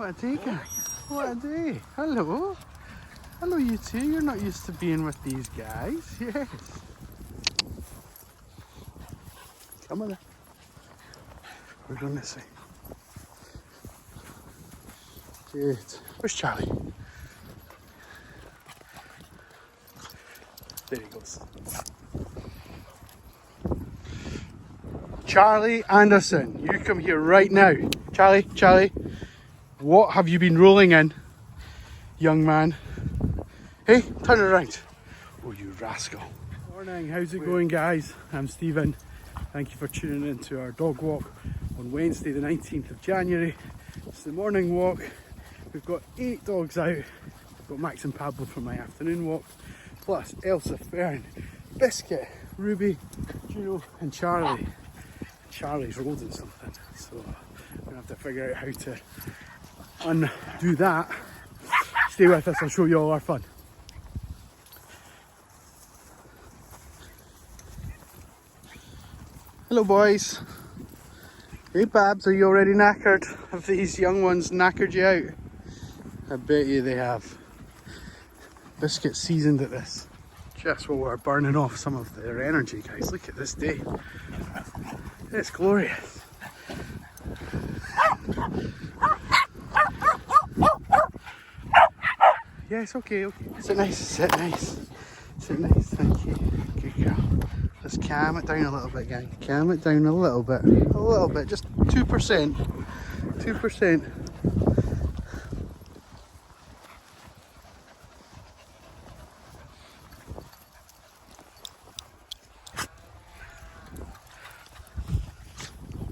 What a day, guys. What a day. Hello. Hello, you two. You're not used to being with these guys. Yes. Come on then. We're going this way. Good. Where's Charlie? There he goes. Charlie Anderson, you come here right now. Charlie, what have you been rolling in, young man? Hey, turn around. Oh, you rascal. Morning, how's it going, guys? I'm Stephen. Thank you for tuning in to our dog walk on Wednesday the 19th of January. It's the morning walk. We've got 8 dogs out. I've got Max and Pablo for my afternoon walk, plus Elsa, Fern, Biscuit, Ruby, Juno and Charlie. Charlie's rolled in something, so I'm going to have to figure out how to undo that. Stay with us, I'll show you all our fun. Hello boys. Hey Babs, are you already knackered? Have these young ones knackered you out? I bet you they have. Biscuit seasoned at this. Just while we're burning off some of their energy, guys. Look at this day. It's glorious. Yes, okay. Sit nice, sit nice. Sit nice, thank you. Good girl. Let's calm it down a little bit, gang. Calm it down a little bit. A little bit, just 2%. 2%.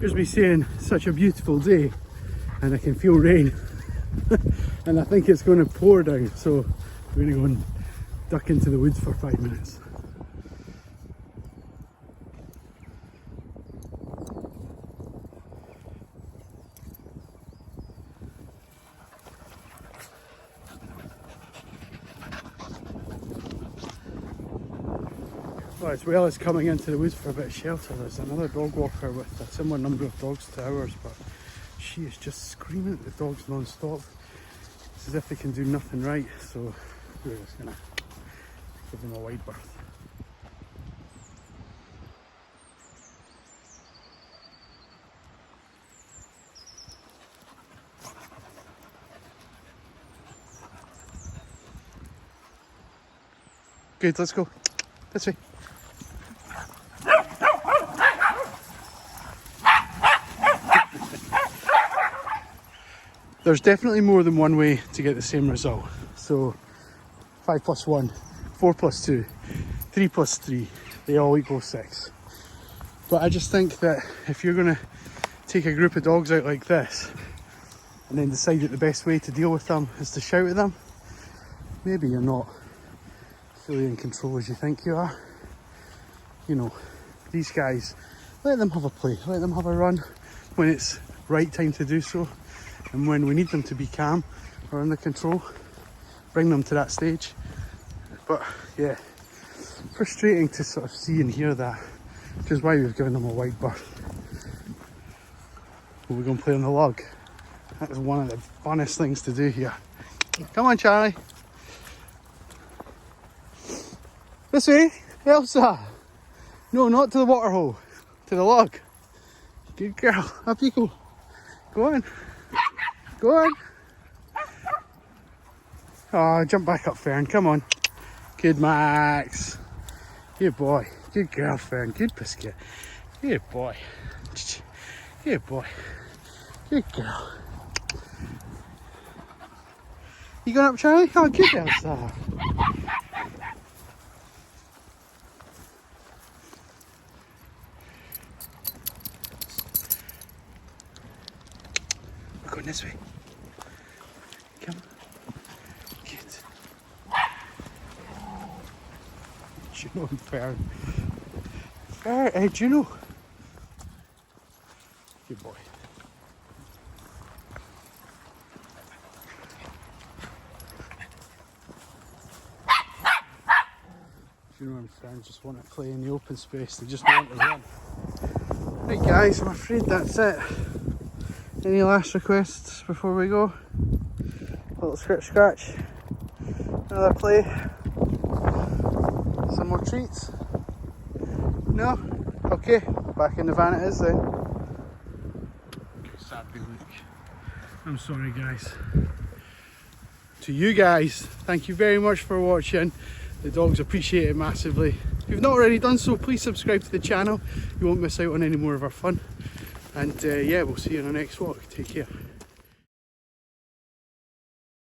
Here's me saying such a beautiful day and I can feel rain and I think it's going to pour down, so we're going to go and duck into the woods for 5 minutes. Well, as well as coming into the woods for a bit of shelter, there's another dog walker with a similar number of dogs to ours, but she is just screaming at the dogs non-stop. It's as if they can do nothing right, so we're just going to give them a wide berth. Good, let's go. This way. There's definitely more than one way to get the same result. So 5 plus 1, 4 plus 2, 3 plus 3, they all equal 6. But I just think that if you're going to take a group of dogs out like this and then decide that the best way to deal with them is to shout at them, maybe you're not fully in control as you think you are. You know, these guys, let them have a play, let them have a run when it's right time to do so. And when we need them to be calm or under control, bring them to that stage. But yeah, frustrating to sort of see and hear that, which is why we've given them a wide berth. We're going to play on the log. That is one of the funnest things to do here. Come on, Charlie. This way, Elsa. No, not to the water hole, to the log. Good girl, up you go. Go on. Go on. Oh, jump back up, Fern. Come on. Good, Max. Good boy. Good girl, Fern. Good Biscuit. Good boy. Good boy. Good girl. You going up, Charlie? Oh, good, Elsa. We're going this way. Come on. Good. Juno and Fern. Juno. Good boy. Juno and Fern just want to play in the open space. They just want to run. Right guys, I'm afraid that's it. Any last requests before we go? A little scratch, another play, some more treats. No? Okay, back in the van it is then. Sadly, look. I'm sorry guys. To you guys, thank you very much for watching. The dogs appreciate it massively. If you've not already done so, please subscribe to the channel. You won't miss out on any more of our fun. And yeah, we'll see you in our next vlog. Take care.